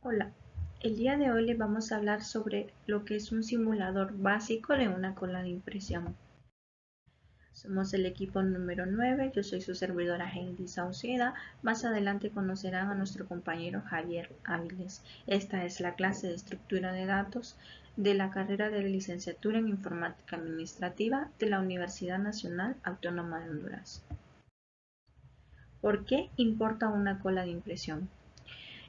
Hola, el día de hoy les vamos a hablar sobre lo que es un simulador básico de una cola de impresión. Somos el equipo número 9, yo soy su servidora Heidi Sauceda. Más adelante conocerán a nuestro compañero Javier Áviles. Esta es la clase de estructura de datos de la carrera de licenciatura en informática administrativa de la Universidad Nacional Autónoma de Honduras. ¿Por qué importa una cola de impresión?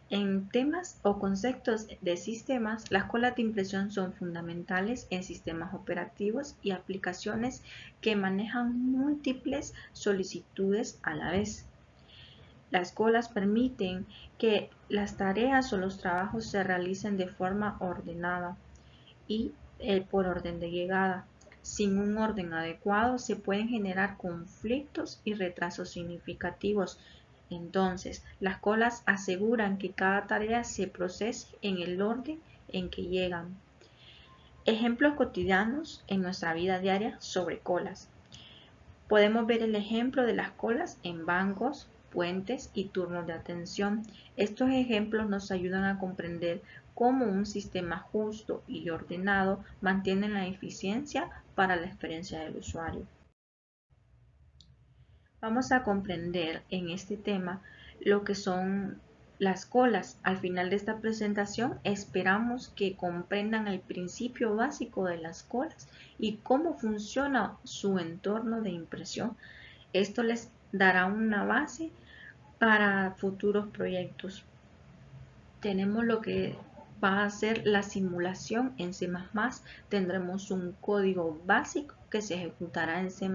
En temas o conceptos de sistemas, las colas de impresión son fundamentales en sistemas operativos y aplicaciones que manejan múltiples solicitudes a la vez. Las colas permiten que las tareas o los trabajos se realicen de forma ordenada y por orden de llegada. Sin un orden adecuado se pueden generar conflictos y retrasos significativos. Entonces, las colas aseguran que cada tarea se procese en el orden en que llegan. Ejemplos cotidianos en nuestra vida diaria sobre colas. Podemos ver el ejemplo de las colas en bancos, puentes y turnos de atención. Estos ejemplos nos ayudan a comprender cómo un sistema justo y ordenado mantiene la eficiencia para la experiencia del usuario. Vamos a comprender en este tema lo que son las colas. Al final de esta presentación esperamos que comprendan el principio básico de las colas y cómo funciona su entorno de impresión. Esto les dará una base para futuros proyectos. Tenemos lo que va a ser la simulación en C++. Tendremos un código básico que se ejecutará en C++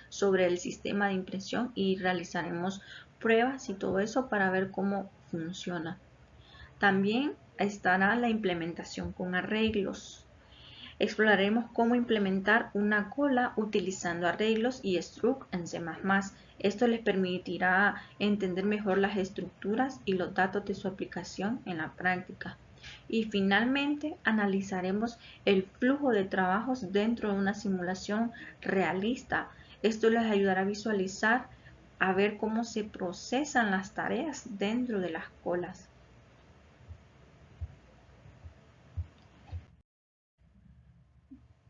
sobre el sistema de impresión y realizaremos pruebas y todo eso para ver cómo funciona. También estará la implementación con arreglos. Exploraremos cómo implementar una cola utilizando arreglos y struct en C++. Esto les permitirá entender mejor las estructuras y los datos de su aplicación en la práctica. Y finalmente analizaremos el flujo de trabajos dentro de una simulación realista. Esto les ayudará a visualizar, a ver cómo se procesan las tareas dentro de las colas.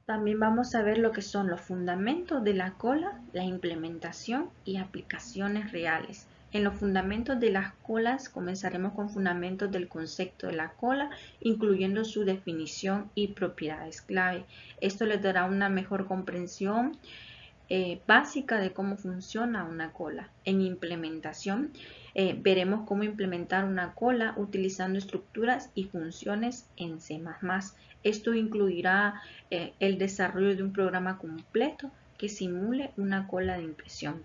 También vamos a ver lo que son los fundamentos de la cola, la implementación y aplicaciones reales. En los fundamentos de las colas comenzaremos con fundamentos del concepto de la cola, incluyendo su definición y propiedades clave. Esto les dará una mejor comprensión básica de cómo funciona una cola. En implementación veremos cómo implementar una cola utilizando estructuras y funciones en C++. Esto incluirá el desarrollo de un programa completo que simule una cola de impresión.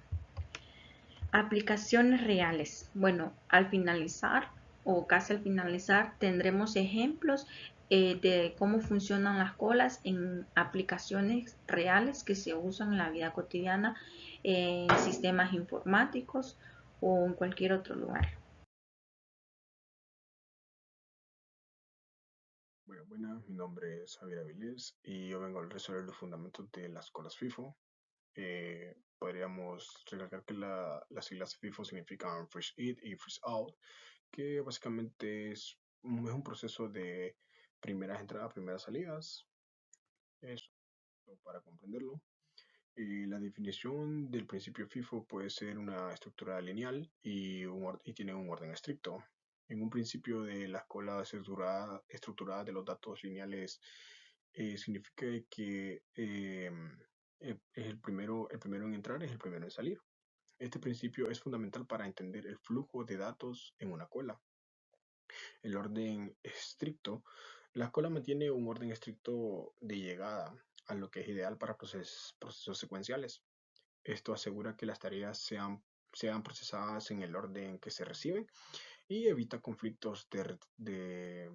Aplicaciones reales. Bueno, al finalizar o casi al finalizar tendremos ejemplos de cómo funcionan las colas en aplicaciones reales que se usan en la vida cotidiana, en sistemas informáticos o en cualquier otro lugar. Bueno, buenas, mi nombre es Javier Avilés y yo vengo a resolver los fundamentos de las colas FIFO. Podríamos recalcar que las siglas FIFO significan Fresh In y Fresh Out, que básicamente es un proceso de primeras entradas, primeras salidas. Eso para comprenderlo. La definición del principio FIFO puede ser una estructura lineal y tiene un orden estricto. En un principio de la escuela estructurada de los datos lineales significa que es el primero en entrar es el primero en salir. Este principio es fundamental para entender el flujo de datos en una cola. El orden estricto, la cola mantiene un orden estricto de llegada, a lo que es ideal para procesos secuenciales. Esto asegura que las tareas sean procesadas en el orden que se reciben y evita conflictos de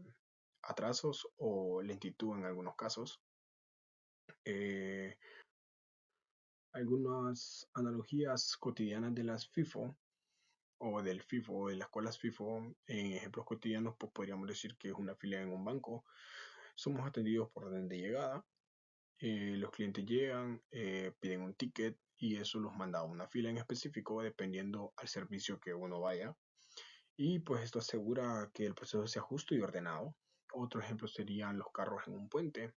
atrasos o lentitud en algunos casos. Eh, Algunas analogías cotidianas de las FIFO o del FIFO o de las colas FIFO en ejemplos cotidianos, pues podríamos decir que es una fila en un banco. Somos atendidos por orden de llegada. Los clientes llegan, piden un ticket y eso los manda a una fila en específico dependiendo al servicio que uno vaya. y pues esto asegura que el proceso sea justo y ordenado. Otro ejemplo serían los carros en un puente.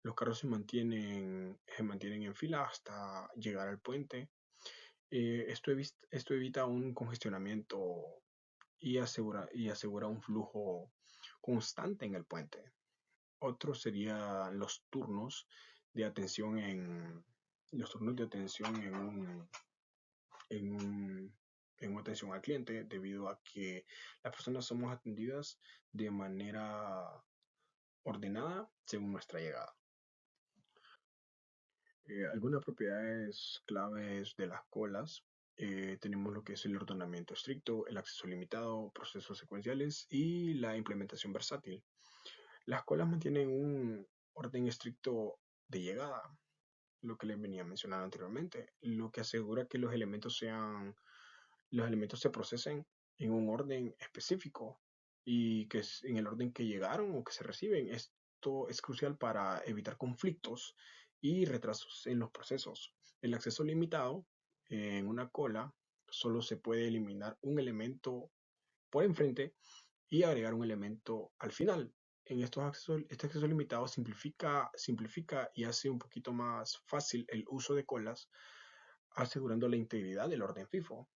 Los carros se mantienen en fila hasta llegar al puente. Esto evita un congestionamiento y asegura un flujo constante en el puente. Otro serían de atención en los turnos de atención en, un- en una atención al cliente, debido a que las personas somos atendidas de manera ordenada según nuestra llegada. Algunas propiedades claves de las colas. Tenemos lo que es el ordenamiento estricto, el acceso limitado, procesos secuenciales y la implementación versátil. Las colas mantienen un orden estricto de llegada, lo que les venía mencionando anteriormente, lo que asegura que los elementos se procesen en un orden específico y que es en el orden que llegaron o que se reciben. Esto es crucial para evitar conflictos y retrasos en los procesos. El acceso limitado en una cola solo se puede eliminar un elemento por enfrente y agregar un elemento al final. Este acceso limitado simplifica y hace un poquito más fácil el uso de colas, asegurando la integridad del orden FIFO.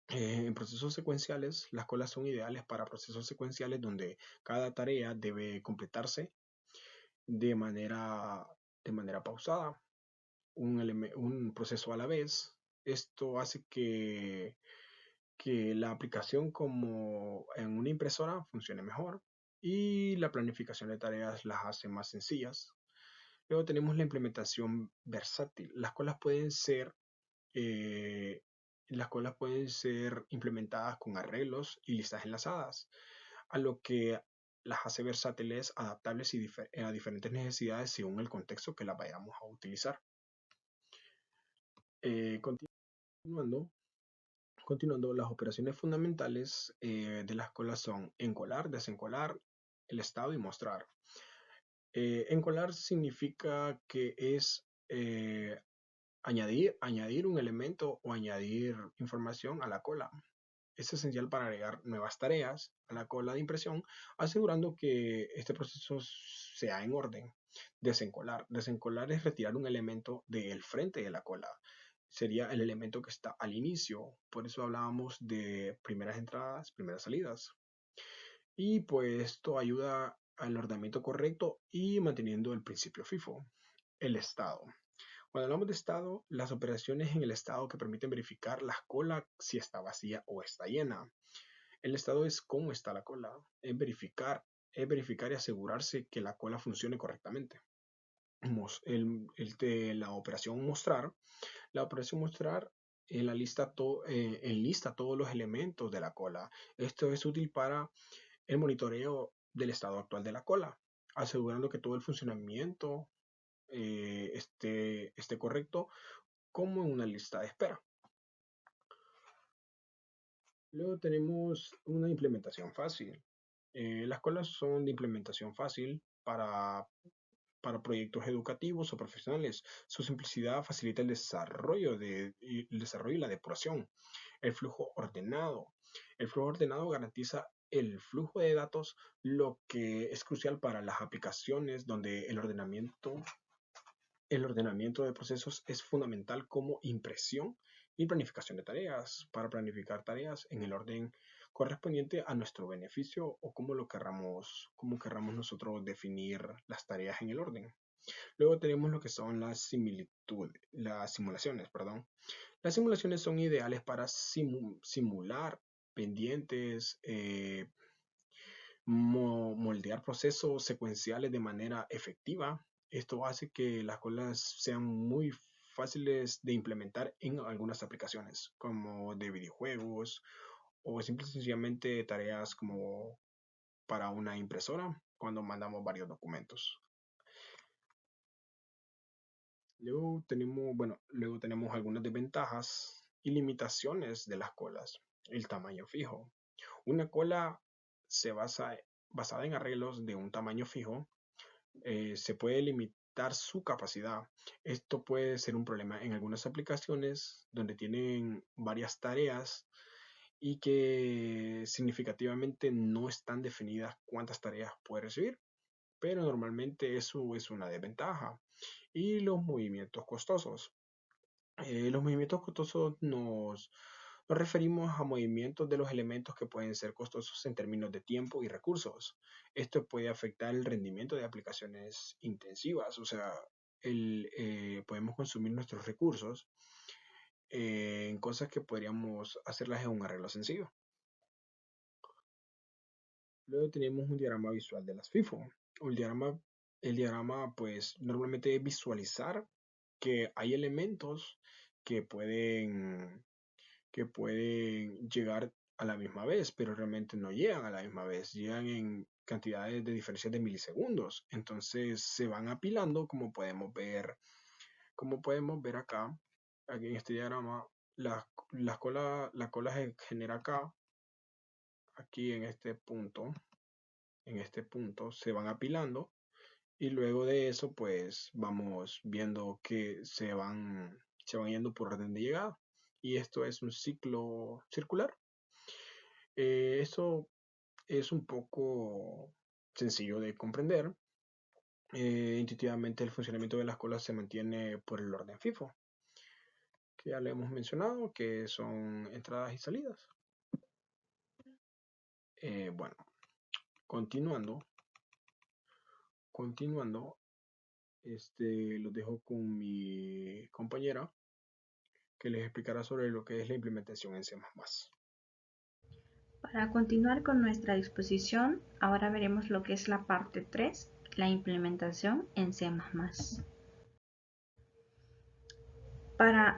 En procesos secuenciales, las colas son ideales para procesos secuenciales donde cada tarea debe completarse de manera, de manera pausada, un proceso a la vez. Esto hace que la aplicación como en una impresora funcione mejor y la planificación de tareas las hace más sencillas. Luego tenemos la implementación versátil. Eh, las colas pueden ser implementadas con arreglos y listas enlazadas, a lo que las hace versátiles, adaptables a diferentes necesidades según el contexto que las vayamos a utilizar. Continuando, continuando, las operaciones fundamentales de las colas son encolar, desencolar, el estado y mostrar. Encolar significa que es añadir un elemento o añadir información a la cola. Es esencial para agregar nuevas tareas a la cola de impresión, asegurando que este proceso sea en orden. Desencolar. Desencolar es retirar un elemento del frente de la cola. Sería el elemento que está al inicio. Por eso hablábamos de primeras entradas, primeras salidas. Y pues esto ayuda al ordenamiento correcto y manteniendo el principio FIFO. El estado. Cuando hablamos de estado, las operaciones en el estado que permiten verificar la cola si está vacía o está llena. El estado es cómo está la cola, es verificar y asegurarse que la cola funcione correctamente. La operación mostrar enlista todos los elementos de la cola. Esto es útil para el monitoreo del estado actual de la cola, asegurando que todo el funcionamiento esté correcto como en una lista de espera. Luego tenemos una implementación fácil. Las colas son de implementación fácil para proyectos educativos o profesionales. Su simplicidad facilita el desarrollo y la depuración. El flujo ordenado. El flujo ordenado garantiza el flujo de datos, lo que es crucial para las aplicaciones donde el ordenamiento de procesos es fundamental como impresión y planificación de tareas, para planificar tareas en el orden correspondiente a nuestro beneficio o como querramos nosotros definir las tareas en el orden. Luego tenemos lo que son las simulaciones, perdón. Las simulaciones son ideales para simular pendientes, moldear procesos secuenciales de manera efectiva. Esto hace que las colas sean muy fáciles de implementar en algunas aplicaciones, como de videojuegos o simple y sencillamente tareas como para una impresora cuando mandamos varios documentos. Luego tenemos algunas desventajas y limitaciones de las colas. El tamaño fijo. Una cola basada en arreglos de un tamaño fijo, se puede limitar su capacidad. Esto puede ser un problema en algunas aplicaciones donde tienen varias tareas y que significativamente no están definidas cuántas tareas puede recibir, pero normalmente eso es una desventaja. Y los movimientos costosos. Los movimientos costosos nos referimos a movimientos de los elementos que pueden ser costosos en términos de tiempo y recursos. Esto puede afectar el rendimiento de aplicaciones intensivas, o sea, podemos consumir nuestros recursos en cosas que podríamos hacerlas en un arreglo sencillo. Luego tenemos un diagrama visual de las FIFO. El diagrama pues normalmente es visualizar que hay elementos que pueden llegar a la misma vez, pero realmente no llegan a la misma vez, llegan en cantidades de diferencias de milisegundos. Entonces se van apilando, como podemos ver acá, aquí en este diagrama, la cola se genera acá, aquí en este punto se van apilando y luego de eso pues vamos viendo que se van yendo por orden de llegada y esto es un ciclo circular. Esto es un poco sencillo de comprender. Intuitivamente el funcionamiento de las colas se mantiene por el orden FIFO, que ya le hemos mencionado, que son entradas y salidas. Bueno, continuando, los dejo con mi compañera que les explicará sobre lo que es la implementación en C++. Para continuar con nuestra exposición, ahora veremos lo que es la parte 3, la implementación en C++.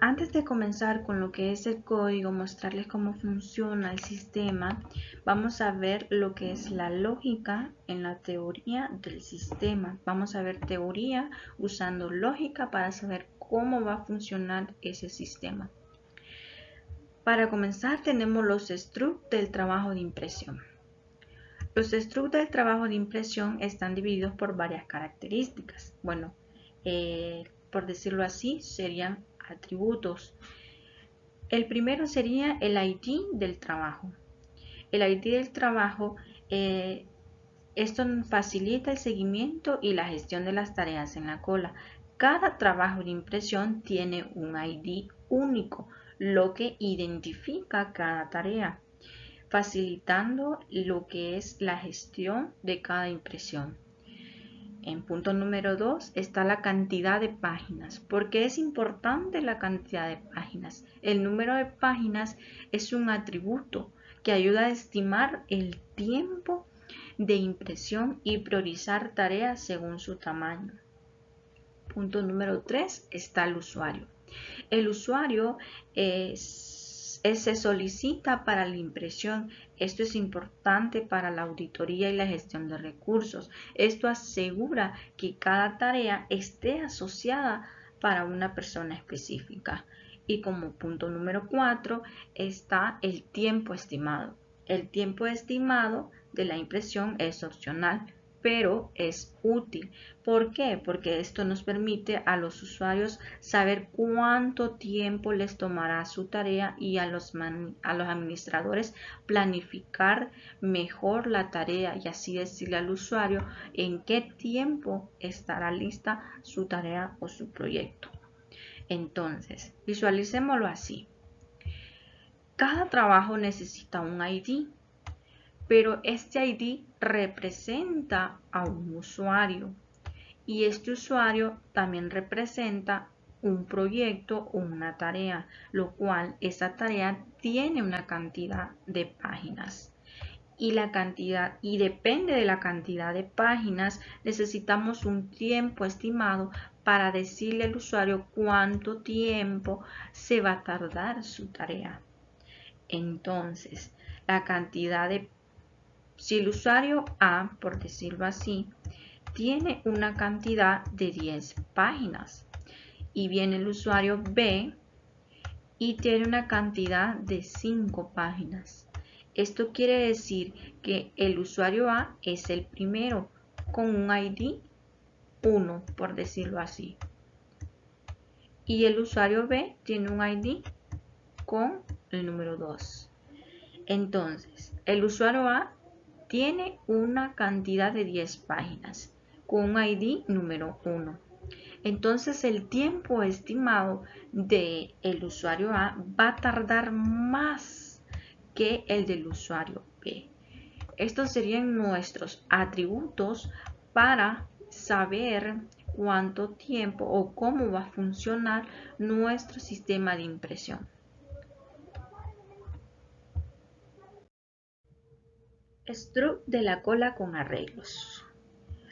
Antes de comenzar con lo que es el código, mostrarles cómo funciona el sistema, vamos a ver lo que es la lógica en la teoría del sistema. Vamos a ver teoría usando lógica para saber cómo va a funcionar ese sistema. Para comenzar tenemos los structs del trabajo de impresión. Los structs del trabajo de impresión están divididos por varias características. Bueno, por decirlo así, serían atributos. El primero sería el ID del trabajo. El ID del trabajo, esto facilita el seguimiento y la gestión de las tareas en la cola. Cada trabajo de impresión tiene un ID único, lo que identifica cada tarea, facilitando lo que es la gestión de cada impresión. En punto número 2 está la cantidad de páginas. ¿Por qué es importante la cantidad de páginas? El número de páginas es un atributo que ayuda a estimar el tiempo de impresión y priorizar tareas según su tamaño. Punto número 3 está el usuario. El usuario se solicita para la impresión. Esto es importante para la auditoría y la gestión de recursos. Esto asegura que cada tarea esté asociada para una persona específica. Y como punto número 4 está el tiempo estimado. El tiempo estimado de la impresión es opcional, pero es útil. ¿Por qué? Porque esto nos permite a los usuarios saber cuánto tiempo les tomará su tarea y a los administradores planificar mejor la tarea y así decirle al usuario en qué tiempo estará lista su tarea o su proyecto. Entonces, visualicémoslo así. Cada trabajo necesita un ID, pero este ID representa a un usuario y este usuario también representa un proyecto o una tarea, lo cual esa tarea tiene una cantidad de páginas. Y depende de la cantidad de páginas, necesitamos un tiempo estimado para decirle al usuario cuánto tiempo se va a tardar su tarea. Entonces, si el usuario A, por decirlo así, tiene una cantidad de 10 páginas y viene el usuario B y tiene una cantidad de 5 páginas. Esto quiere decir que el usuario A es el primero con un ID 1, por decirlo así. Y el usuario B tiene un ID con el número 2. Entonces, el usuario A tiene una cantidad de 10 páginas con un ID número 1. Entonces, el tiempo estimado del usuario A va a tardar más que el del usuario B. Estos serían nuestros atributos para saber cuánto tiempo o cómo va a funcionar nuestro sistema de impresión. Struct de la cola con arreglos.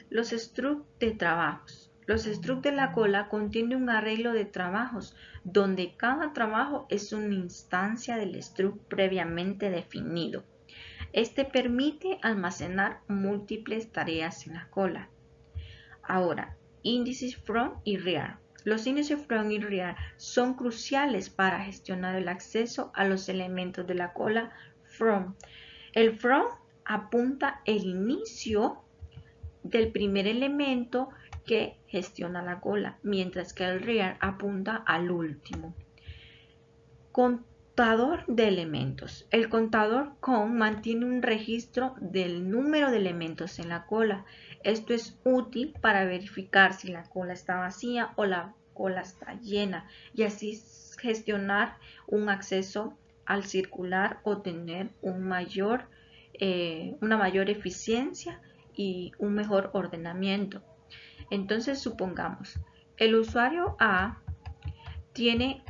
Los struct de trabajos. Los struct de la cola contienen un arreglo de trabajos donde cada trabajo es una instancia del struct previamente definido. Este permite almacenar múltiples tareas en la cola. Ahora, índices from y rear. Los índices from y rear son cruciales para gestionar el acceso a los elementos de la cola from. El from apunta el inicio del primer elemento que gestiona la cola, mientras que el rear apunta al último. Contador de elementos. El contador count mantiene un registro del número de elementos en la cola. Esto es útil para verificar si la cola está vacía o la cola está llena y así gestionar un acceso al circular o tener una mayor eficiencia y un mejor ordenamiento. Entonces supongamos, el usuario A tiene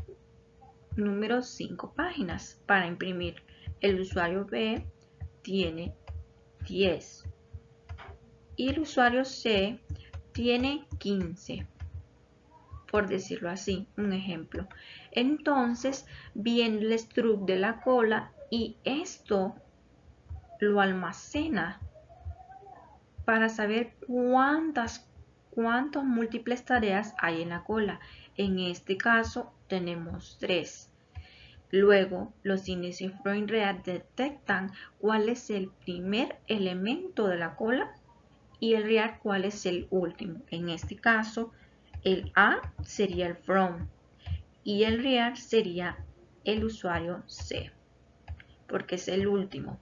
número 5 páginas para imprimir. El usuario B tiene 10 y el usuario C tiene 15, por decirlo así, un ejemplo. Entonces viene el struct de la cola y esto lo almacena para saber cuántas múltiples tareas hay en la cola. En este caso tenemos 3. Luego, los índices from rear detectan cuál es el primer elemento de la cola y el rear cuál es el último. En este caso, el A sería el from y el rear sería el usuario C, porque es el último.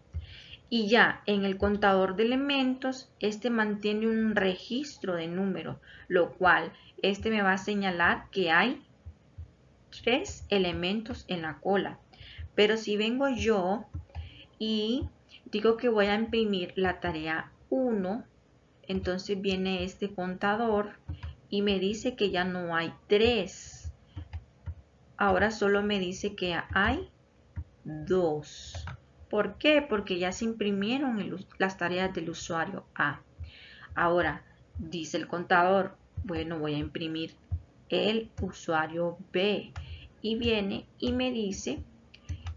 Y ya en el contador de elementos, este mantiene un registro de números, lo cual este me va a señalar que hay 3 elementos en la cola. Pero si vengo yo y digo que voy a imprimir la tarea 1, entonces viene este contador y me dice que ya no hay 3. Ahora solo me dice que hay 2. ¿Por qué? Porque ya se imprimieron las tareas del usuario A. Ahora, dice el contador, bueno, voy a imprimir el usuario B. Y viene y me dice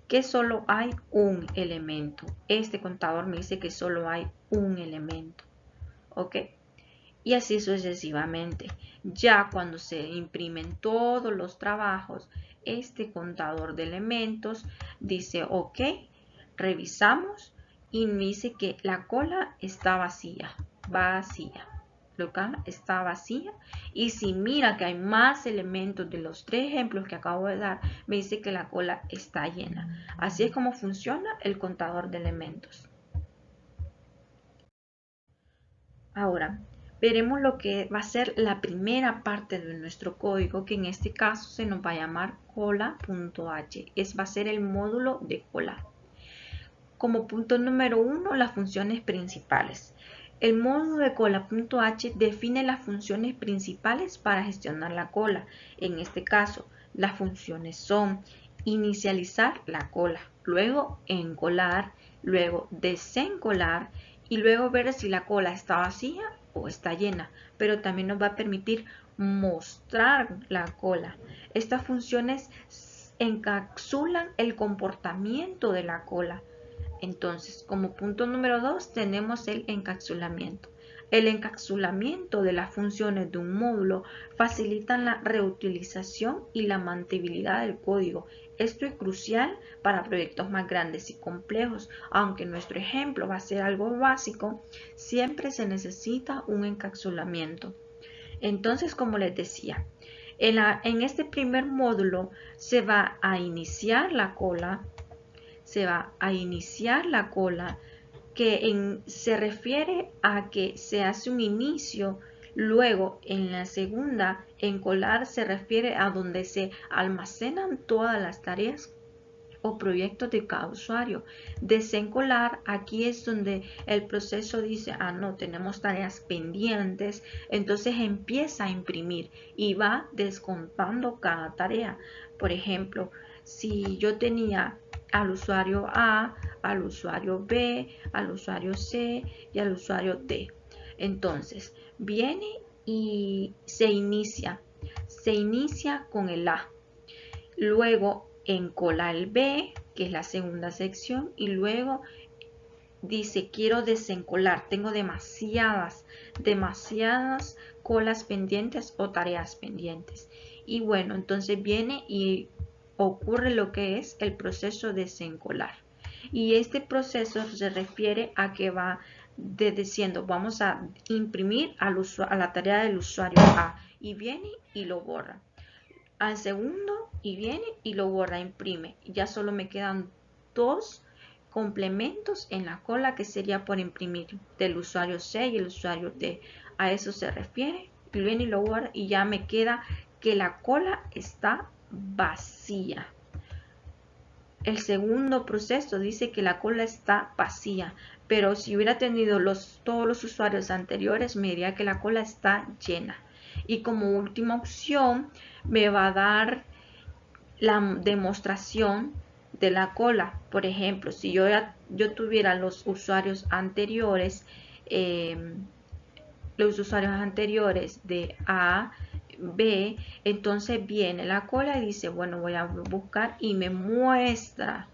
que solo hay un elemento. Este contador me dice que solo hay un elemento. ¿Ok? Y así sucesivamente. Ya cuando se imprimen todos los trabajos, este contador de elementos dice, ok, revisamos y me dice que la cola está vacía. La cola está vacía y si mira que hay más elementos de los 3 ejemplos que acabo de dar, me dice que la cola está llena. Así es como funciona el contador de elementos. Ahora, veremos lo que va a ser la primera parte de nuestro código, que en este caso se nos va a llamar cola.h. Va a ser el módulo de cola. Como punto número 1, las funciones principales. El módulo de cola.h define las funciones principales para gestionar la cola. En este caso, las funciones son inicializar la cola, luego encolar, luego desencolar y luego ver si la cola está vacía o está llena, pero también nos va a permitir mostrar la cola. Estas funciones encapsulan el comportamiento de la cola. Entonces, como punto número 2 tenemos el encapsulamiento. El encapsulamiento de las funciones de un módulo facilitan la reutilización y la mantenibilidad del código. Esto es crucial para proyectos más grandes y complejos. Aunque nuestro ejemplo va a ser algo básico, siempre se necesita un encapsulamiento. Entonces, como les decía, en este primer módulo se va a iniciar la cola, se va a iniciar la cola, que se refiere a que se hace un inicio. Luego, en la segunda, encolar se refiere a donde se almacenan todas las tareas o proyectos de cada usuario. Desencolar, aquí es donde el proceso dice, no, tenemos tareas pendientes, entonces empieza a imprimir y va descontando cada tarea. Por ejemplo, si yo tenía al usuario A, al usuario B, al usuario C y al usuario D. Entonces, viene y se inicia con el A. Luego encola el B, que es la segunda sección, y luego dice quiero desencolar, tengo demasiadas colas pendientes o tareas pendientes. Y bueno, entonces viene y ocurre lo que es el proceso de desencolar. Y este proceso se refiere a que va diciendo vamos a imprimir a la tarea del usuario A, y viene y lo borra. Al segundo y viene y lo borra, imprime. Ya solo me quedan dos complementos en la cola que sería por imprimir del usuario C y el usuario D. A eso se refiere. Y viene y lo borra y ya me queda que la cola está vacía. El segundo proceso dice que la cola está vacía, pero si hubiera tenido todos los usuarios anteriores me diría que la cola está llena. Y como última opción me va a dar la demostración de la cola. Por ejemplo, si yo tuviera los usuarios anteriores de A, B, entonces viene la cola y dice, bueno, voy a buscar y me muestra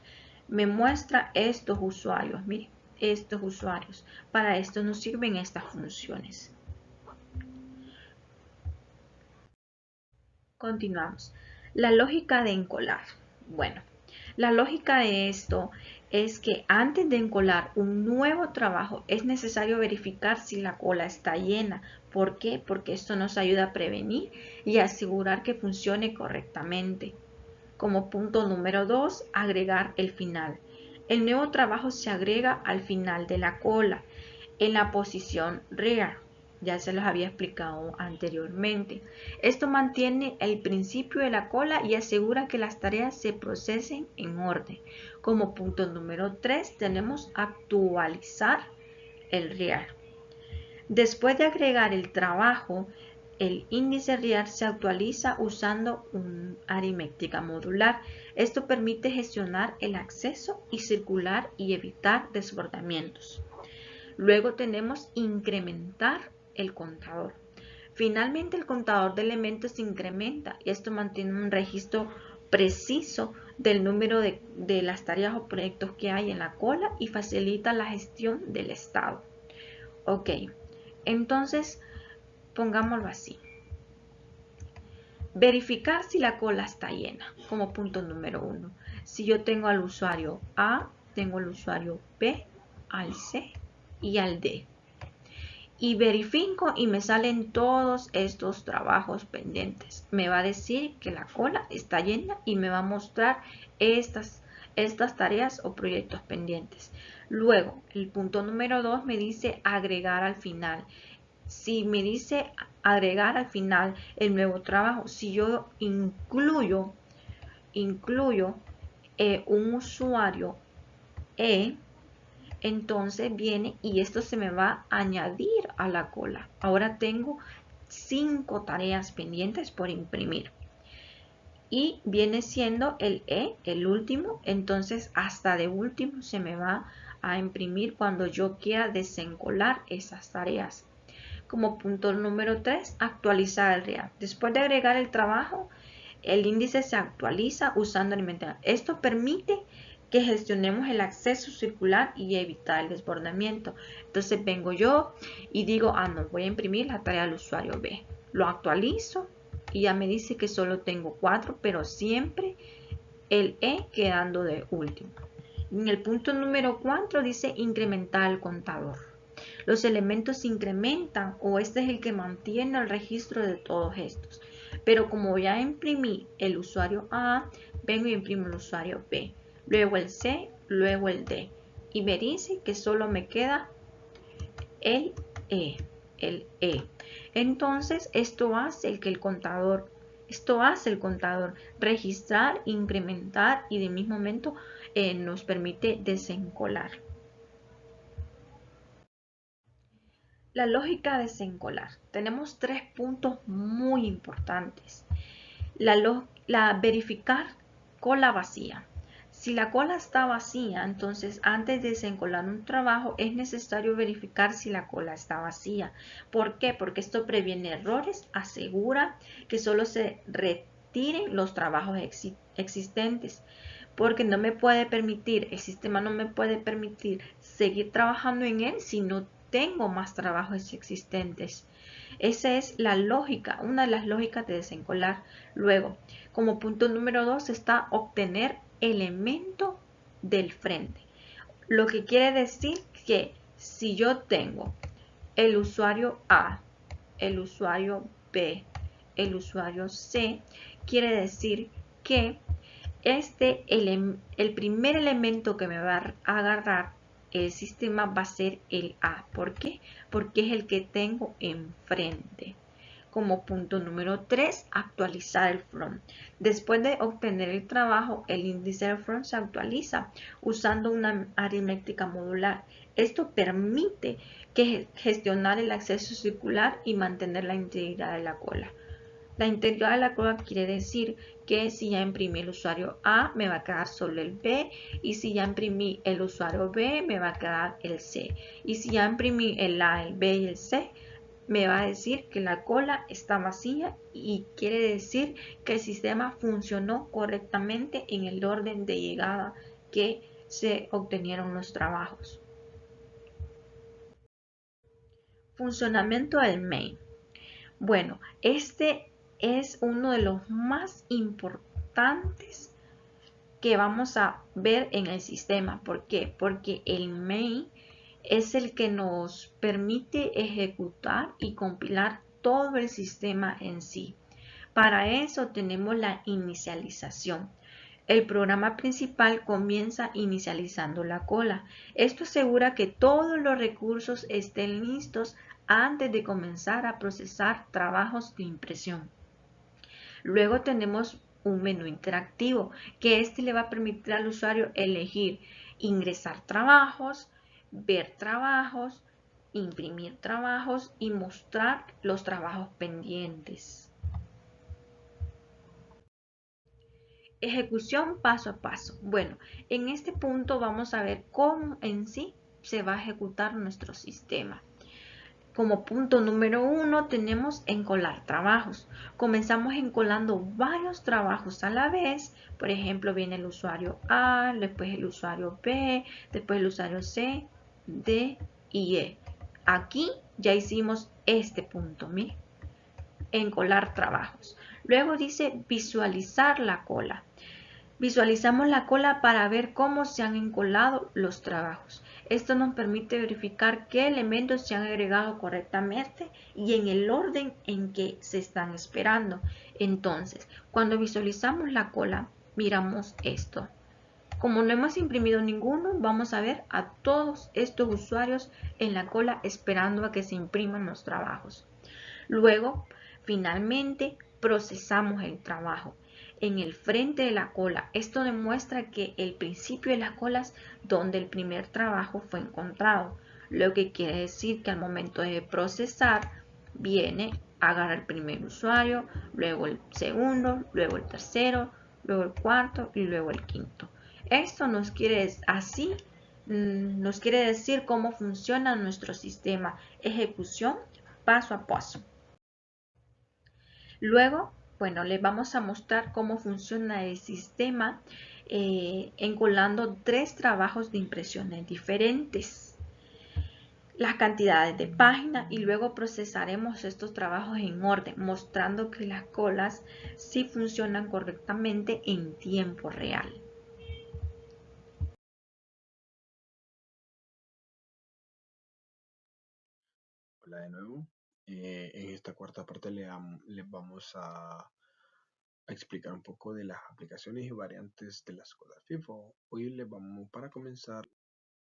estos usuarios. Miren, estos usuarios. Para esto nos sirven estas funciones. Continuamos. La lógica de encolar. Bueno, la lógica de esto es que antes de encolar un nuevo trabajo es necesario verificar si la cola está llena. ¿Por qué? Porque esto nos ayuda a prevenir y asegurar que funcione correctamente. Como punto número 2, agregar el final. El nuevo trabajo se agrega al final de la cola, en la posición rear. Ya se los había explicado anteriormente. Esto mantiene el principio de la cola y asegura que las tareas se procesen en orden. Como punto número 3 tenemos actualizar el rear. Después de agregar el trabajo, el índice real se actualiza usando una aritmética modular. Esto permite gestionar el acceso y circular y evitar desbordamientos. Luego tenemos incrementar el contador. Finalmente el contador de elementos se incrementa y esto mantiene un registro preciso del número de las tareas o proyectos que hay en la cola y facilita la gestión del estado. Ok, entonces pongámoslo así. Verificar si la cola está llena como punto número 1. Si yo tengo al usuario A, tengo al usuario B, al C y al D. Y verifico y me salen todos estos trabajos pendientes. Me va a decir que la cola está llena y me va a mostrar estas tareas o proyectos pendientes. Luego, el punto número 2 me dice agregar al final. Si me dice agregar al final el nuevo trabajo, si yo incluyo un usuario E, entonces viene y esto se me va a añadir a la cola. Ahora tengo 5 tareas pendientes por imprimir. Y viene siendo el E, el último, entonces hasta de último se me va a imprimir cuando yo quiera desencolar esas tareas. Como punto número 3, actualizar el real. Después de agregar el trabajo, el índice se actualiza usando el inventario. Esto permite que gestionemos el acceso circular y evitar el desbordamiento. Entonces vengo yo y digo, no, voy a imprimir la tarea del usuario B. Lo actualizo y ya me dice que solo tengo 4, pero siempre el E quedando de último. En el punto número 4 dice incrementar el contador. Los elementos se incrementan o este es el que mantiene el registro de todos estos. Pero como ya imprimí el usuario A, vengo y imprimo el usuario B. Luego el C luego el D. Y me dice que solo me queda el E. El E. Entonces, esto hace el contador registrar, incrementar y de mismo momento nos permite desencolar. La lógica de desencolar. Tenemos 3 puntos muy importantes. La verificar cola vacía. Si la cola está vacía, entonces antes de desencolar un trabajo es necesario verificar si la cola está vacía. ¿Por qué? Porque esto previene errores, asegura que solo se retiren los trabajos existentes. Porque no me puede permitir, el sistema no me puede permitir seguir trabajando en él si no tengo más trabajos existentes. Esa es la lógica, una de las lógicas de desencolar. Luego, como punto número 2 está obtener elemento del frente. Lo que quiere decir que si yo tengo el usuario A, el usuario B, el usuario C, quiere decir que el primer elemento que me va a agarrar el sistema va a ser el A. ¿Por qué? Porque es el que tengo enfrente. Como punto número 3, actualizar el front. Después de obtener el trabajo, el índice del front se actualiza usando una aritmética modular. Esto permite gestionar el acceso circular y mantener la integridad de la cola. La integridad de la cola quiere decir que si ya imprimí el usuario A, me va a quedar solo el B, y si ya imprimí el usuario B, me va a quedar el C. Y si ya imprimí el A, el B y el C, me va a decir que la cola está vacía y quiere decir que el sistema funcionó correctamente en el orden de llegada que se obtenieron los trabajos. Funcionamiento del main. Bueno, este es uno de los más importantes que vamos a ver en el sistema. ¿Por qué? Porque el main es el que nos permite ejecutar y compilar todo el sistema en sí. Para eso tenemos la inicialización. El programa principal comienza inicializando la cola. Esto asegura que todos los recursos estén listos antes de comenzar a procesar trabajos de impresión. Luego tenemos un menú interactivo que este le va a permitir al usuario elegir ingresar trabajos, ver trabajos, imprimir trabajos y mostrar los trabajos pendientes. Ejecución paso a paso. Bueno, en este punto vamos a ver cómo en sí se va a ejecutar nuestro sistema. Como punto número 1 tenemos encolar trabajos. Comenzamos encolando varios trabajos a la vez. Por ejemplo, viene el usuario A, después el usuario B, después el usuario C, D y E. Aquí ya hicimos este punto, miren, encolar trabajos. Luego dice visualizar la cola. Visualizamos la cola para ver cómo se han encolado los trabajos. Esto nos permite verificar qué elementos se han agregado correctamente y en el orden en que se están esperando. Entonces, cuando visualizamos la cola, miramos esto. Como no hemos imprimido ninguno, vamos a ver a todos estos usuarios en la cola esperando a que se impriman los trabajos. Luego, finalmente, procesamos el trabajo en el frente de la cola. Esto demuestra que el principio de las colas donde el primer trabajo fue encontrado, lo que quiere decir que al momento de procesar viene a agarrar el primer usuario, luego el segundo, luego el tercero, luego el cuarto y luego el quinto. Esto nos quiere decir cómo funciona nuestro sistema, ejecución paso a paso. Luego, bueno, les vamos a mostrar cómo funciona el sistema encolando 3 trabajos de impresiones diferentes, las cantidades de páginas y luego procesaremos estos trabajos en orden, mostrando que las colas sí funcionan correctamente en tiempo real. Hola de nuevo. En esta cuarta parte les vamos a a explicar un poco de las aplicaciones y variantes de las escuelas FIFO. Hoy para comenzar,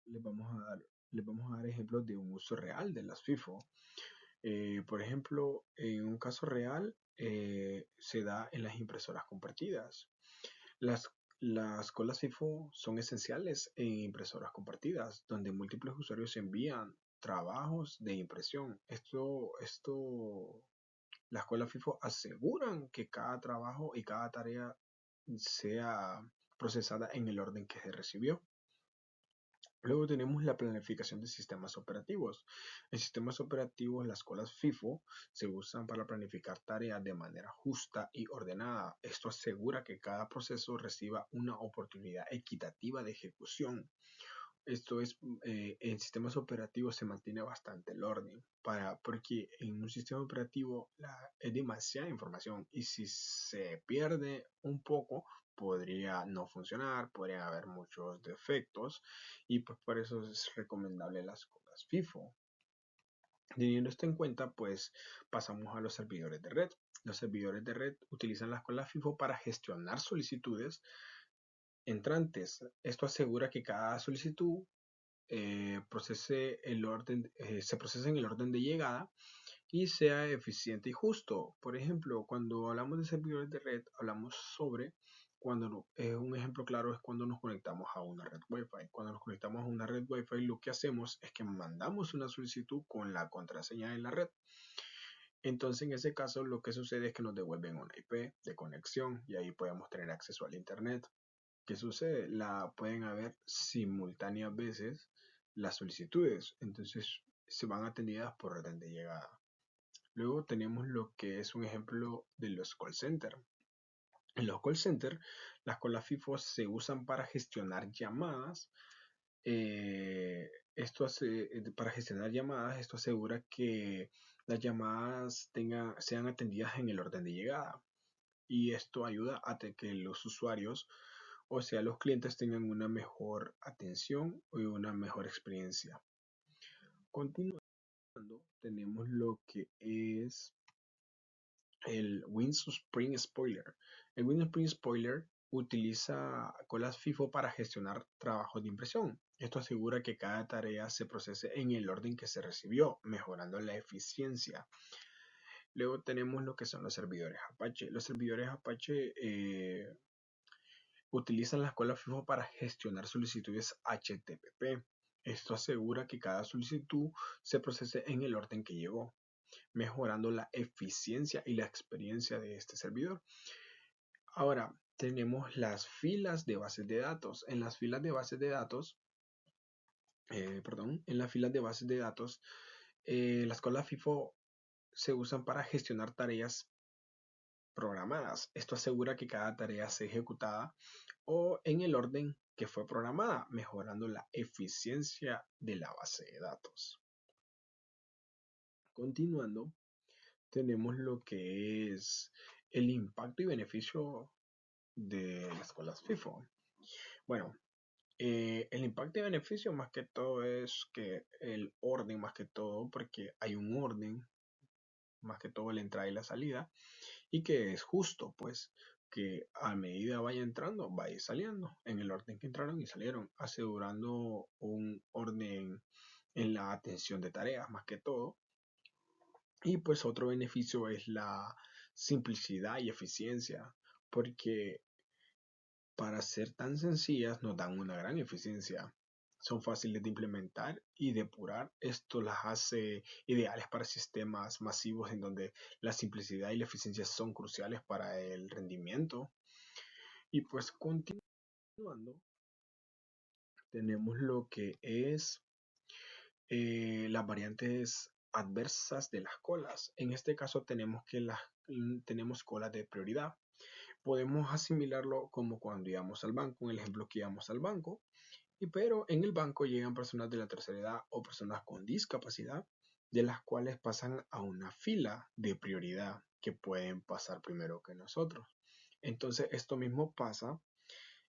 les vamos a dar, les vamos a dar ejemplos de un uso real de las FIFO. Por ejemplo, en un caso real se da en las impresoras compartidas. Las, las colas FIFO son esenciales en impresoras compartidas, donde múltiples usuarios envían trabajos de impresión. Las colas FIFO aseguran que cada trabajo y cada tarea sea procesada en el orden que se recibió. Luego tenemos la planificación de sistemas operativos. En sistemas operativos, las colas FIFO se usan para planificar tareas de manera justa y ordenada. Esto asegura que cada proceso reciba una oportunidad equitativa de ejecución. Esto es, en sistemas operativos se mantiene bastante el orden, porque en un sistema operativo es demasiada información y si se pierde un poco podría no funcionar, podrían haber muchos defectos y pues por eso es recomendable las cosas FIFO. Teniendo esto en cuenta, pues pasamos a los servidores de red. Los servidores de red utilizan las colas FIFO para gestionar solicitudes entrantes. Esto asegura que cada solicitud se procese en el orden de llegada y sea eficiente y justo. Por ejemplo, cuando hablamos de servidores de red, hablamos sobre un ejemplo claro es cuando nos conectamos a una red Wi-Fi. Cuando nos conectamos a una red Wi-Fi, lo que hacemos es que mandamos una solicitud con la contraseña de la red. Entonces, en ese caso, lo que sucede es que nos devuelven una IP de conexión y ahí podemos tener acceso al Internet. ¿Qué sucede? La pueden haber simultáneas veces las solicitudes, entonces se van atendidas por orden de llegada. Luego tenemos lo que es un ejemplo de los call centers. En los call centers, las colas FIFO se usan para gestionar llamadas. Para gestionar llamadas, esto asegura que las llamadas sean atendidas en el orden de llegada. Y esto ayuda a que los usuarios, o sea, los clientes tengan una mejor atención y una mejor experiencia. Continuando, tenemos lo que es el Windows Spring Spoiler. El Windows Spring Spoiler utiliza colas FIFO para gestionar trabajos de impresión. Esto asegura que cada tarea se procese en el orden que se recibió, mejorando la eficiencia. Luego tenemos lo que son los servidores Apache. Los servidores Apache utilizan las colas FIFO para gestionar solicitudes HTTP. Esto asegura que cada solicitud se procese en el orden que llegó, mejorando la eficiencia y la experiencia de este servidor. Ahora, tenemos las filas de bases de datos. En las filas de bases de datos, las colas FIFO se usan para gestionar tareas programadas. Esto asegura que cada tarea sea ejecutada o en el orden que fue programada, mejorando la eficiencia de la base de datos. Continuando, tenemos lo que es el impacto y beneficio de las colas FIFO. Bueno, el impacto y beneficio más que todo es que el orden, más que todo, porque hay un orden, más que todo la entrada y la salida, y que es justo, pues, que a medida vaya entrando, vaya saliendo, en el orden que entraron y salieron, asegurando un orden en la atención de tareas, más que todo. Y pues otro beneficio es la simplicidad y eficiencia, porque para ser tan sencillas nos dan una gran eficiencia. Son fáciles de implementar y depurar. Esto las hace ideales para sistemas masivos en donde la simplicidad y la eficiencia son cruciales para el rendimiento. Y pues continuando, tenemos lo que es las variantes adversas de las colas. En este caso tenemos colas de prioridad. Podemos asimilarlo como cuando íbamos al banco, en el ejemplo que íbamos al banco, pero en el banco llegan personas de la tercera edad o personas con discapacidad, de las cuales pasan a una fila de prioridad que pueden pasar primero que nosotros. Entonces esto mismo pasa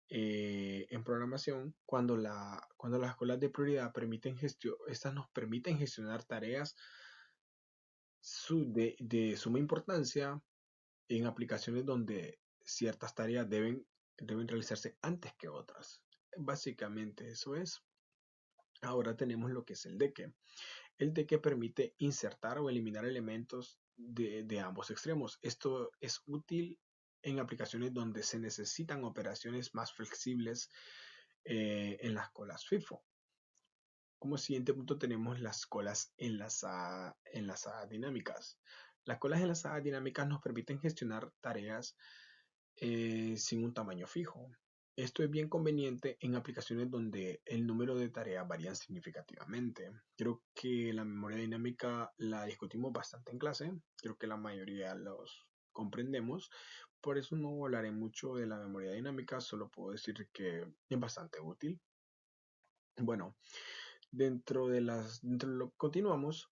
en programación cuando las escuelas de prioridad estas nos permiten gestionar tareas de suma importancia en aplicaciones donde ciertas tareas deben realizarse antes que otras. Básicamente eso es. Ahora tenemos lo que es el deque. El deque permite insertar o eliminar elementos de ambos extremos. Esto es útil en aplicaciones donde se necesitan operaciones más flexibles en las colas FIFO. Como siguiente punto tenemos las colas enlazadas dinámicas. Las colas enlazadas dinámicas nos permiten gestionar tareas sin un tamaño fijo. Esto es bien conveniente en aplicaciones donde el número de tareas varían significativamente. Creo que la memoria dinámica la discutimos bastante en clase. Creo que la mayoría los comprendemos. Por eso no hablaré mucho de la memoria dinámica. Solo puedo decir que es bastante útil. Bueno, continuamos.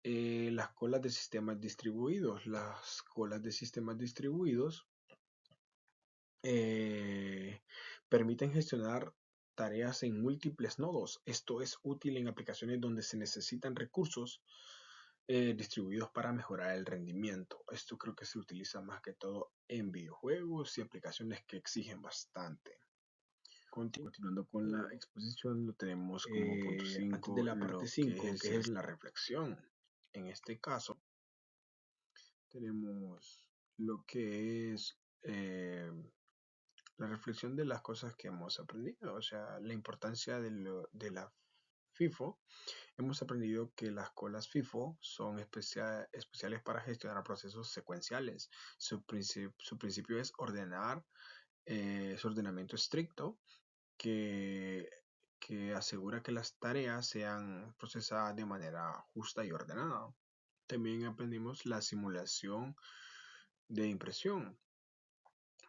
Las colas de sistemas distribuidos. Las colas de sistemas distribuidos permiten gestionar tareas en múltiples nodos. Esto es útil en aplicaciones donde se necesitan recursos distribuidos para mejorar el rendimiento. Esto creo que se utiliza más que todo en videojuegos y aplicaciones que exigen bastante. Continuando con la exposición, lo tenemos como punto 5. Antes de la parte 5, que es la reflexión. En este caso, tenemos lo que es la reflexión de las cosas que hemos aprendido, o sea, la importancia de la FIFO. Hemos aprendido que las colas FIFO son especiales para gestionar procesos secuenciales. Su principio es ordenar, es ordenamiento estricto que asegura que las tareas sean procesadas de manera justa y ordenada. También aprendimos la simulación de impresión.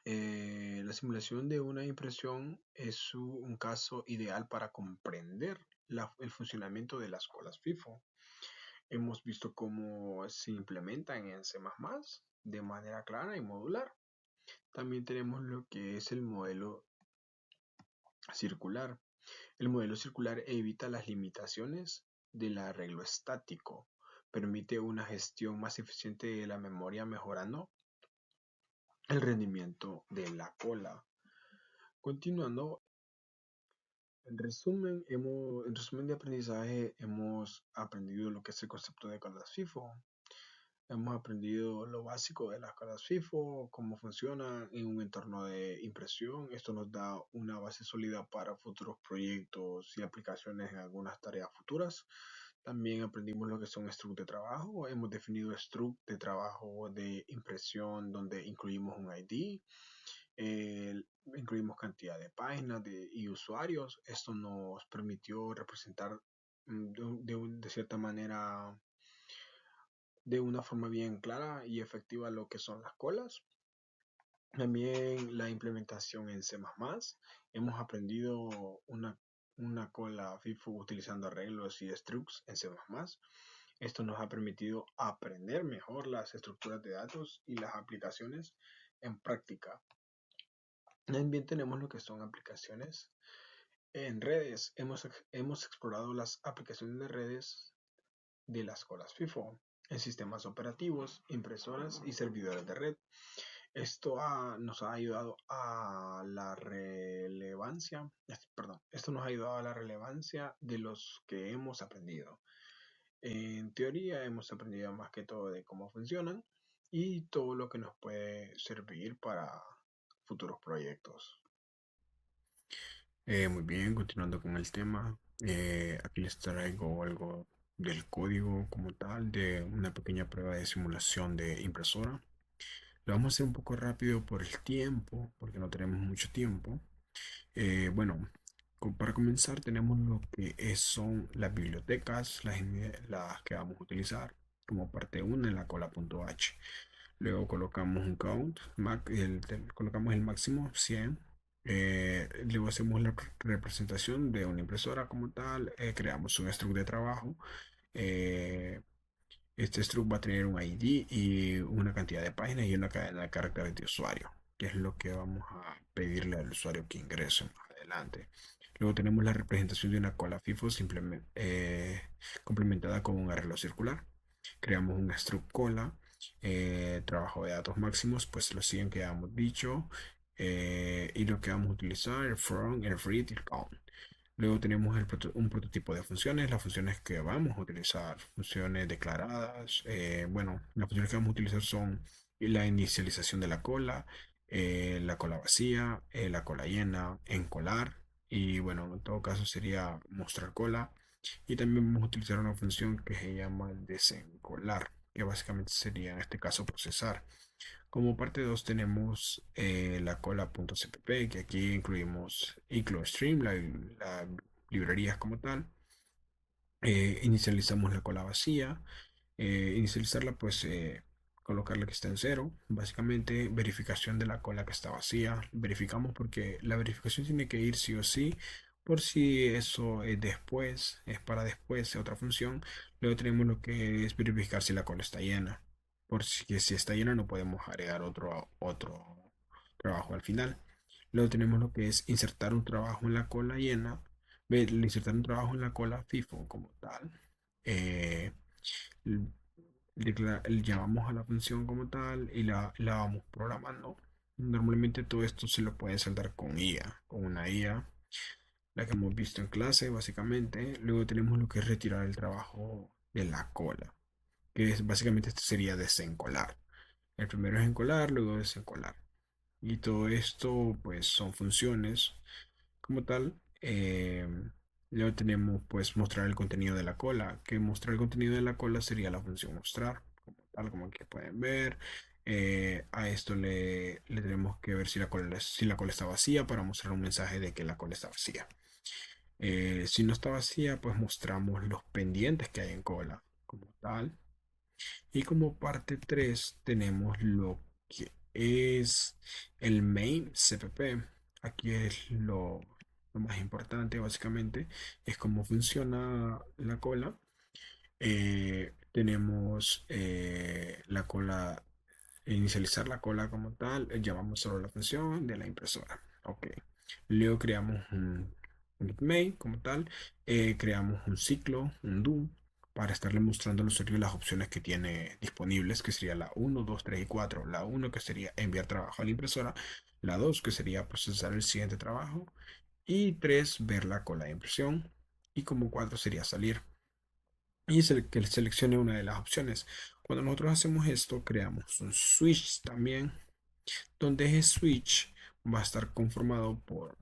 La simulación de una impresión es un caso ideal para comprender el funcionamiento de las colas FIFO. Hemos visto cómo se implementan en C++ de manera clara y modular. También tenemos lo que es el modelo circular. El modelo circular evita las limitaciones del arreglo estático. Permite una gestión más eficiente de la memoria, mejorando el rendimiento de la cola. Continuando, en resumen de aprendizaje hemos aprendido lo que es el concepto de colas FIFO. Hemos aprendido lo básico de las colas FIFO, cómo funcionan en un entorno de impresión. Esto nos da una base sólida para futuros proyectos y aplicaciones en algunas tareas futuras. También aprendimos lo que son structs de trabajo. Hemos definido structs de trabajo de impresión donde incluimos un ID, incluimos cantidad de páginas y usuarios. Esto nos permitió representar de cierta manera, de una forma bien clara y efectiva, lo que son las colas. También la implementación en C++. Hemos aprendido una cola FIFO utilizando arreglos y structs en C++. Esto nos ha permitido aprender mejor las estructuras de datos y las aplicaciones en práctica. También tenemos lo que son aplicaciones en redes. Hemos explorado las aplicaciones de redes de las colas FIFO en sistemas operativos, impresoras y servidores de red. Esto nos ha ayudado a la relevancia, esto nos ha ayudado a la relevancia de los que hemos aprendido. En teoría hemos aprendido más que todo de cómo funcionan y todo lo que nos puede servir para futuros proyectos. Muy bien, continuando con el tema, aquí les traigo algo del código como tal de una pequeña prueba de simulación de impresora. Lo vamos a hacer un poco rápido por el tiempo, porque no tenemos mucho tiempo. Bueno, para comenzar tenemos lo que son las bibliotecas, las que vamos a utilizar como parte 1 en la cola.h. Luego colocamos un count, colocamos el máximo 100. Luego hacemos la representación de una impresora como tal, creamos un struct de trabajo. Este struct va a tener un ID y una cantidad de páginas y una cadena de caracteres de usuario, que es lo que vamos a pedirle al usuario que ingrese más adelante. Luego tenemos la representación de una cola FIFO complementada con un arreglo circular. Creamos un struct cola trabajo de datos máximos, pues lo siguen que habíamos dicho. Y lo que vamos a utilizar, el from, el read y el count. Luego tenemos un prototipo de funciones, las funciones que vamos a utilizar, funciones declaradas. Bueno, las funciones que vamos a utilizar son la inicialización de la cola vacía, la cola llena, encolar y bueno, en todo caso sería mostrar cola. Y también vamos a utilizar una función que se llama desencolar, que básicamente sería en este caso procesar. Como parte 2 tenemos la cola.cpp, que aquí incluimos iClowStream, la librerías como tal. Inicializamos la cola vacía. Inicializarla, pues colocarle que está en cero. Básicamente, verificación de la cola que está vacía. Verificamos porque la verificación tiene que ir sí o sí. Por si eso es después, es para después, otra función. Luego tenemos lo que es verificar si la cola está llena. Por si está llena, no podemos agregar otro trabajo al final. Luego tenemos lo que es insertar un trabajo en la cola llena. Insertar un trabajo en la cola FIFO como tal. Eh, Llamamos a la función como tal y la vamos programando. Normalmente todo esto se lo puede saltar con IA, con una IA, la que hemos visto en clase básicamente. Luego tenemos lo que es retirar el trabajo de la cola, que es básicamente esto sería desencolar. El primero es encolar, luego desencolar. Y todo esto pues son funciones como tal. Luego tenemos pues mostrar el contenido de la cola, que mostrar el contenido de la cola sería la función mostrar, como tal, como que pueden ver. A esto le tenemos que ver si la cola está vacía para mostrar un mensaje de que la cola está vacía. Si no está vacía, pues mostramos los pendientes que hay en cola, como tal. Y como parte 3 tenemos lo que es el main CPP. Aquí es lo más importante, básicamente, es cómo funciona la cola. Tenemos la cola, inicializar la cola como tal, llamamos solo la función de la impresora. Ok. Luego creamos un get main como tal, creamos un ciclo, un do, para estarle mostrando al usuario las opciones que tiene disponibles, que sería la 1, 2, 3 y 4. La 1 que sería enviar trabajo a la impresora, la 2 que sería procesar el siguiente trabajo y 3 ver la cola de impresión y como 4 sería salir. Y es el que seleccione una de las opciones. Cuando nosotros hacemos esto, creamos un switch también, donde ese switch va a estar conformado por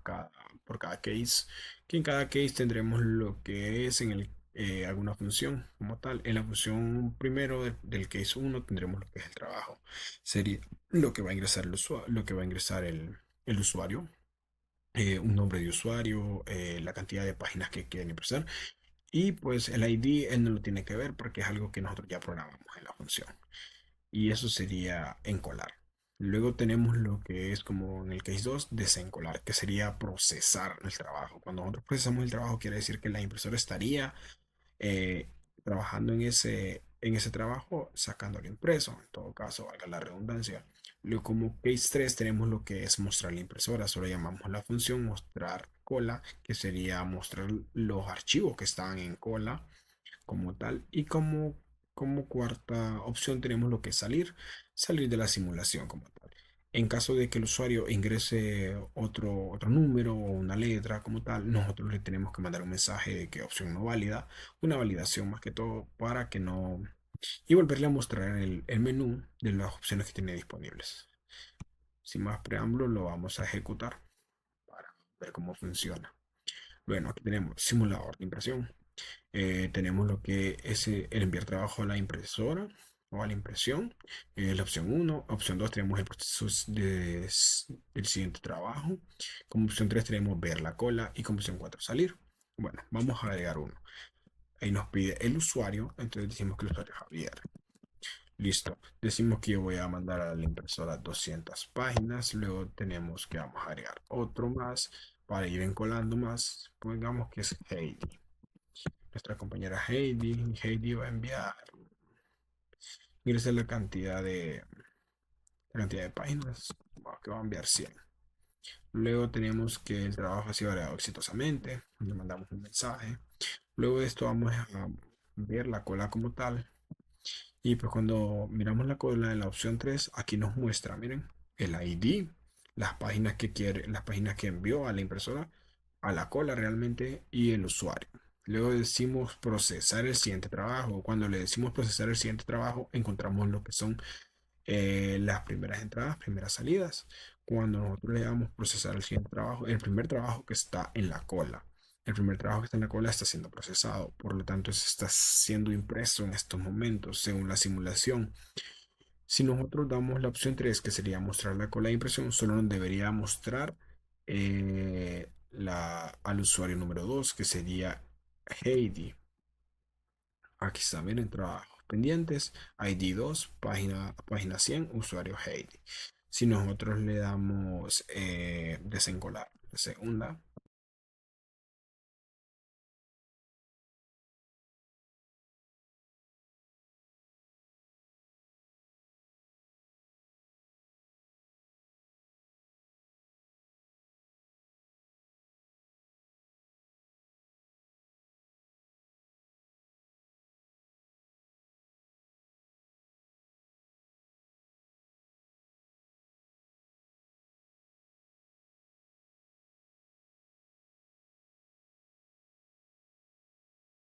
cada, por cada case, que en cada case tendremos lo que es alguna función como tal. En la función primero del case uno tendremos lo que es el trabajo. Sería lo que va a ingresar el usuario, lo que va a ingresar el usuario, un nombre de usuario, la cantidad de páginas que quieren impresar. Y pues el ID él no lo tiene que ver porque es algo que nosotros ya programamos en la función. Y eso sería encolar. Luego tenemos lo que es como en el case 2 desencolar, que sería procesar el trabajo. Cuando nosotros procesamos el trabajo, quiere decir que la impresora estaría eh, trabajando en ese trabajo, sacándolo impreso. En todo caso, valga la redundancia. Luego, como case 3 tenemos lo que es mostrar la impresora. Solo llamamos la función mostrar cola, que sería mostrar los archivos que están en cola como tal. Y como cuarta opción tenemos lo que es salir de la simulación como tal. En caso de que el usuario ingrese otro número o una letra como tal, nosotros le tenemos que mandar un mensaje de que opción no válida, una validación más que todo para que no... Y volverle a mostrar el menú de las opciones que tiene disponibles. Sin más preámbulo, lo vamos a ejecutar para ver cómo funciona. Bueno, aquí tenemos simulador de impresión. Tenemos lo que es el enviar trabajo a la impresora o a la impresión. La opción 1. Opción 2 tenemos el proceso del siguiente trabajo. Como opción 3 tenemos ver la cola y como opción 4 salir. Bueno, vamos a agregar uno. Ahí nos pide el usuario, entonces decimos que el usuario es Javier. Listo. Decimos que yo voy a mandar a la impresora 200 páginas. Luego tenemos que vamos a agregar otro más para ir encolando más. Pongamos que es Heidi. Nuestra compañera Heidi va a enviar, ingresa la cantidad de páginas, que va a enviar 100. Luego tenemos que el trabajo ha sido agregado exitosamente, le mandamos un mensaje. Luego de esto vamos a ver la cola como tal Y pues cuando miramos la cola de la opción 3 aquí nos muestra, miren, el ID, las páginas que quiere, las páginas que envió a la impresora, a la cola realmente, y el usuario. Luego decimos procesar el siguiente trabajo. Cuando le decimos procesar el siguiente trabajo, encontramos lo que son las primeras entradas, primeras salidas. Cuando nosotros le damos procesar el siguiente trabajo, el primer trabajo que está en la cola. El primer trabajo que está en la cola está siendo procesado, por lo tanto, se está siendo impreso en estos momentos, según la simulación. Si nosotros damos la opción 3 que sería mostrar la cola de impresión, solo nos debería mostrar al usuario número 2 que sería Heidi. Aquí está, miren, trabajos pendientes, ID 2, página 100, usuario Heidi. Si nosotros le damos desencolar, segunda,